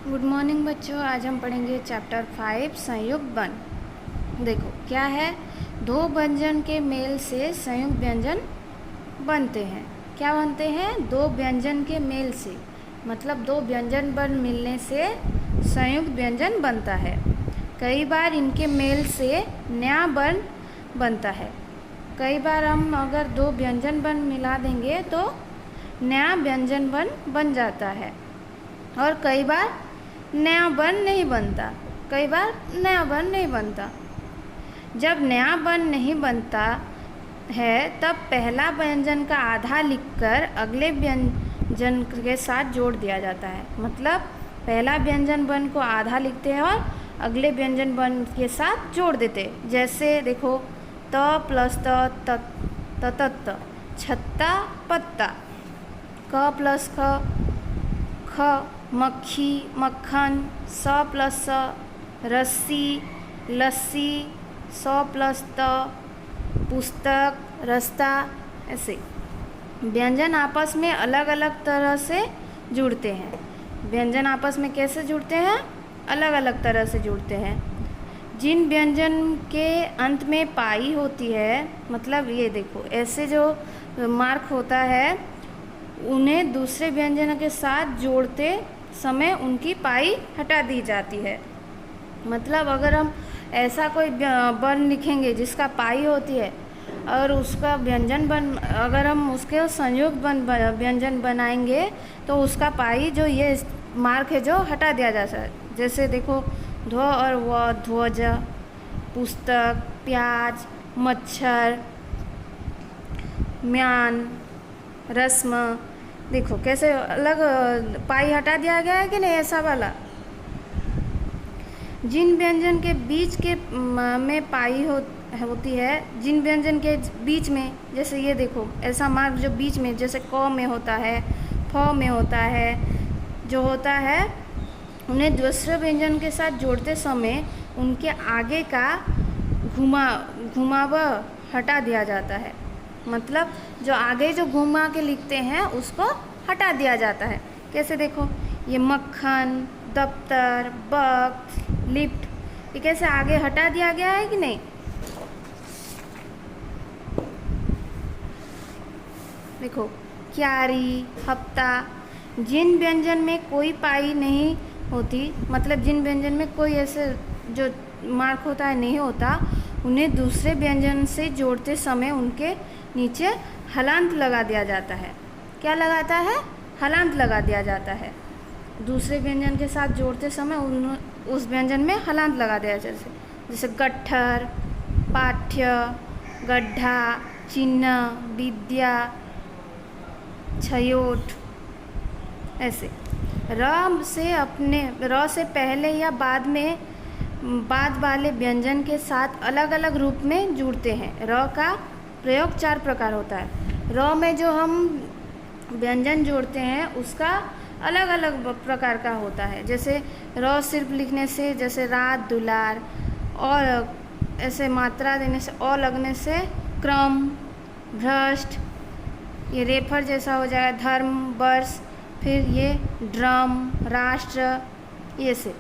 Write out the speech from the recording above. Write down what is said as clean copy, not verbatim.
Good morning बच्चों। आज हम पढ़ेंगे चैप्टर 5 संयुक्त वर्ण। देखो क्या है, दो व्यंजन के मेल से संयुक्त व्यंजन बनते हैं। क्या बनते हैं? दो व्यंजन के मेल से, मतलब दो व्यंजन वर्ण मिलने से संयुक्त व्यंजन बनता है। कई बार इनके मेल से नया वर्ण बनता है। कई बार हम अगर दो व्यंजन वर्ण मिला देंगे तो नया व्यंजन वर्ण बन जाता है, और कई बार नया वर्ण नहीं बनता। कई बार नया वर्ण नहीं बनता। जब नया वर्ण नहीं बनता है तब पहला व्यंजन का आधा लिखकर अगले व्यंजन के साथ जोड़ दिया जाता है। मतलब पहला व्यंजन वर्ण को आधा लिखते हैं और अगले व्यंजन वर्ण के साथ जोड़ देते। जैसे देखो, त प्लस त, छत्ता पत्ता, क प्लस ख मक्खी मक्खन, स प्लस स रस्सी लस्सी, स प्लस त पुस्तक रास्ता। ऐसे व्यंजन आपस में अलग अलग तरह से जुड़ते हैं। व्यंजन आपस में कैसे जुड़ते हैं? अलग अलग तरह से जुड़ते हैं। जिन व्यंजन के अंत में पाई होती है, मतलब ये देखो ऐसे जो मार्क होता है, उन्हें दूसरे व्यंजन के साथ जोड़ते समय उनकी पाई हटा दी जाती है। मतलब अगर हम ऐसा कोई वर्ण लिखेंगे जिसका पाई होती है और उसका व्यंजन अगर हम उसके संयुक्त व्यंजन बनाएंगे तो उसका पाई जो ये मार्क है जो हटा दिया जाता है। जैसे देखो, ध्व और व, ध्वज, पुस्तक, प्याज, मच्छर, म्यान, रस्म। देखो कैसे अलग पाई हटा दिया गया है कि नहीं, ऐसा वाला। जिन व्यंजन के बीच के में पाई होती है, जिन व्यंजन के बीच में, जैसे ये देखो ऐसा मार्क जो बीच में, जैसे क में होता है, फ में होता है, जो होता है, उन्हें दूसरे व्यंजन के साथ जोड़ते समय उनके आगे का घुमाव हटा दिया जाता है। मतलब जो आगे जो घुमा के लिखते हैं उसको हटा दिया जाता है। कैसे देखो, ये मक्खन, दफ्तर, वक्त, लिफ्ट, ये कैसे आगे हटा दिया गया है कि नहीं। देखो, क्यारी, हफ्ता। जिन व्यंजन में कोई पाई नहीं होती, मतलब जिन व्यंजन में कोई ऐसे जो मार्क होता है नहीं होता, उन्हें दूसरे व्यंजन से जोड़ते समय उनके नीचे हलांत लगा दिया जाता है। क्या लगाता है? हलांत लगा दिया जाता है। दूसरे व्यंजन के साथ जोड़ते समय उस व्यंजन में हलांत लगा दिया जाता है। जैसे गट्ठर, पाठ्य, गड्ढा, चिन्ह, विद्या, छयोट। ऐसे र से पहले या बाद वाले व्यंजन के साथ अलग अलग रूप में जुड़ते हैं। र का प्रयोग 4 प्रकार होता है। र में जो हम व्यंजन जोड़ते हैं उसका अलग अलग प्रकार का होता है। जैसे र सिर्फ लिखने से, जैसे रात, दुलार, और ऐसे मात्रा देने से, और लगने से क्रम, भ्रष्ट, ये रेफर जैसा हो जाएगा, धर्म, वर्ष, फिर ये ड्रम, राष्ट्र, ये से